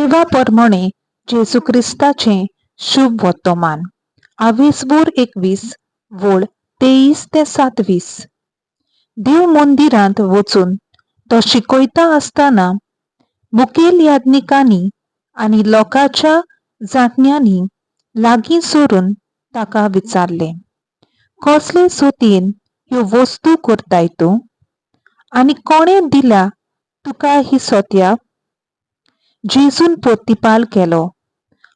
देवा परमणे जेजू क्रिस्ताचे शुभ वर्तमान 21 वोळ 23 ते 27. देव मंदिरांत वचून तो शिकयता आसतना मुखेल याज्ञिकांनी आनी लोकांच्या जाणट्यांनी लागीं सरून ताका विचारले, कसले सुतीन ह्यो वस्तू करताय तूं? आनी कोणें दिल्या तुका ही सोत्या? जेजून प्रतिपाल केलो,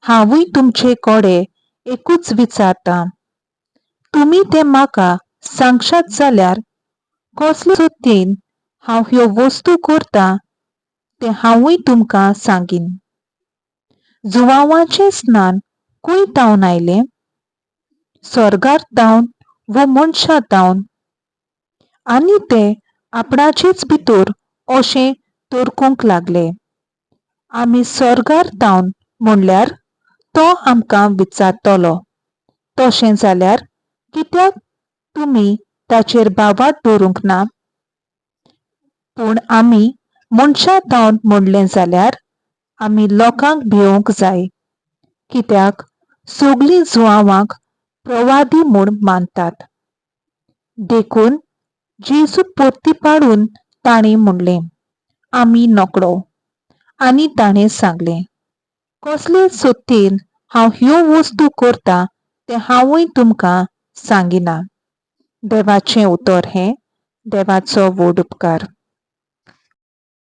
हांवूय तुमचे कोडे एकूच विचारतां, तुमी तें म्हाका सांगशात जाल्यार कसले सुत्येन हांव ह्यो वस्तू करतां तें हांवूय तुमकां सांगीन. जुवांवाचें स्नान खंय तावन आयलें? स्वर्गार तावन वो मनशां तावन? आनी ते आपणाचेच भितर अशें तर्कूंक लागले, आमी स्वर्गार तावन म्हणल्यार तो आमकां विचारतलो, तशें जाल्यार कित्याक तुमी ताचेर बाबात दवरूंक ना? पूण आमी मनशां तावन म्हणलें जाल्यार आमी लोकांक भिवोंक जाय, कित्याक सगळीं जुवांवाक प्रवादी म्हूण मानतात. देखून जेजू प्रतिपाडून ताणें म्हणलें, आमी नकडो. आनी ताणें सांगलें, कसले सुत्येन हांव ह्यो वस्तू करतां तें हांवूय तुमकां सांगिना. देवाचें उतर हें. देवाचो व्हड उपकार.